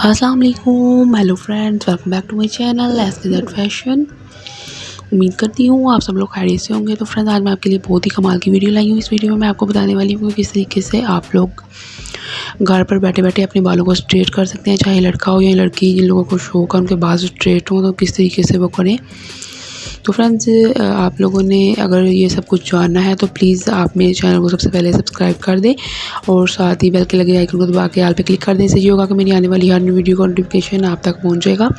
अस्सलाम वालेकुम, hello friends, welcome back to my channel SKZ fashion. उम्मीद करती हूँ आप सब लोग खैरियत से होंगे। तो फ्रेंड्स, आज मैं आपके लिए बहुत ही कमाल की वीडियो लाई हूँ। इस वीडियो में मैं आपको बताने वाली हूँ कि किस तरीके से आप लोग घर पर बैठे बैठे अपने बालों को स्ट्रेट कर सकते हैं। चाहे लड़का हो या लड़की, जिन लोगों को शौक है उनके बाल स्ट्रेट हो तो किस तरीके से वो करें। तो फ्रेंड्स, आप लोगों ने अगर ये सब कुछ जानना है तो प्लीज़ आप मेरे चैनल को सबसे पहले सब्सक्राइब कर दें और साथ ही बेल के लगे आइकन को दबा के ऑल पे क्लिक कर दें। इससे ये होगा कि मेरी आने वाली हर न्यू वीडियो का नोटिफिकेशन आप तक पहुंच जाएगा।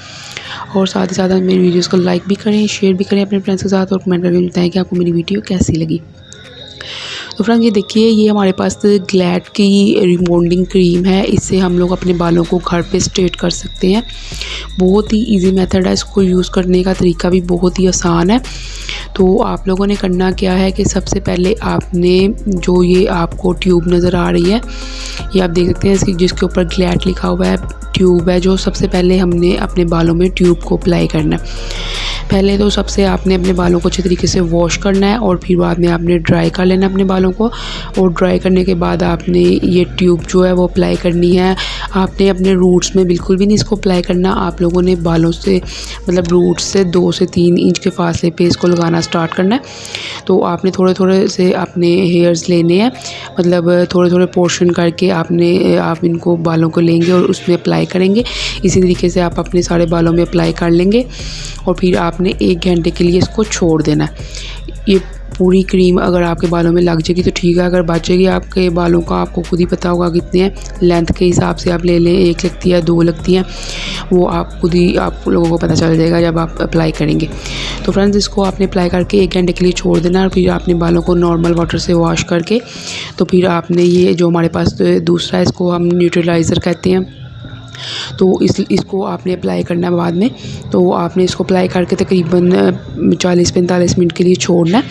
और साथ ही साथ मेरी वीडियोस को लाइक भी करें, शेयर भी करें अपने फ्रेंड्स के साथ और कमेंट करके बताएं कि आपको मेरी वीडियो कैसी लगी। तो फ्रेंड्स, ये देखिए, ये हमारे पास ग्लैड की रिबॉन्डिंग क्रीम है। इससे हम लोग अपने बालों को घर पे स्ट्रेट कर सकते हैं। बहुत ही इजी मेथड है, इसको यूज़ करने का तरीका भी बहुत ही आसान है। तो आप लोगों ने करना क्या है कि सबसे पहले आपने जो ये आपको ट्यूब नज़र आ रही है, ये आप देख सकते हैं इसकी, जिसके ऊपर ग्लैड लिखा हुआ है, ट्यूब है। जो सबसे पहले हमने अपने बालों में ट्यूब को अप्लाई करना है। पहले तो सबसे आपने अपने बालों को अच्छे तरीके से वॉश करना है और फिर बाद में आपने ड्राई कर लेना अपने बालों को। और ड्राई करने के बाद आपने ये ट्यूब जो है वो अप्लाई करनी है। आपने अपने रूट्स में बिल्कुल भी नहीं इसको अप्लाई करना। आप लोगों ने बालों से मतलब रूट्स से 2 से 3 इंच के फासले पे इसको लगाना स्टार्ट करना है। तो आपने थोड़े थोड़े से अपने हेयर्स लेने हैं, मतलब थोड़े थोड़े पोर्शन करके आप इनको बालों को लेंगे और उसमें अप्लाई करेंगे। इसी तरीके से आप अपने सारे बालों में अप्लाई कर लेंगे और फिर आपने 1 घंटे के लिए इसको छोड़ देना है। ये पूरी क्रीम अगर आपके बालों में लग जाएगी तो ठीक है, अगर बचेगी आपके बालों का आपको खुद ही पता होगा कितने हैं। लेंथ के हिसाब से आप ले लें, 1 लगती है, 2 लगती हैं, वो आप खुद ही आप लोगों को पता चल जाएगा जब आप अप्लाई करेंगे। तो फ्रेंड्स, इसको आपने अप्लाई करके 1 घंटे के लिए छोड़ देना और फिर आपने बालों को नॉर्मल वाटर से वॉश करके तो फिर आपने ये जो हमारे पास दूसरा है, इसको हम न्यूट्रलाइज़र कहते हैं, तो इसको आपने अप्लाई करना है बाद में। तो आपने इसको अप्लाई करके तकरीबन 40-45 मिनट के लिए छोड़ना है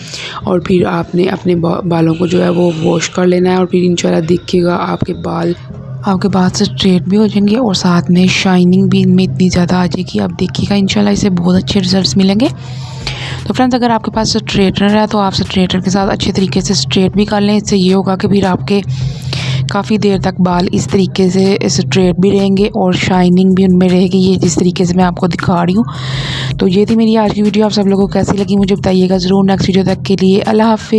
और फिर आपने अपने बालों को जो है वो वॉश कर लेना है और फिर इंशाल्लाह देखिएगा आपके बाल से स्ट्रेट भी हो जाएंगे और साथ में शाइनिंग भी इनमें इतनी ज़्यादा आ जाएगी। आप देखिएगा इंशाल्लाह इससे बहुत अच्छे रिजल्ट्स मिलेंगे। तो फ्रेंड्स, अगर आपके पास स्ट्रेटनर है तो आप स्ट्रेटनर के साथ अच्छे तरीके से स्ट्रेट भी कर लें। इससे ये होगा कि फिर आपके काफ़ी देर तक बाल इस तरीके से स्ट्रेट भी रहेंगे और शाइनिंग भी उनमें रहेगी, ये जिस तरीके से मैं आपको दिखा रही हूँ। तो ये थी मेरी आज की वीडियो। आप सब लोगों को कैसी लगी मुझे बताइएगा ज़रूर। नेक्स्ट वीडियो तक के लिए अल्लाह हाफ़िज़।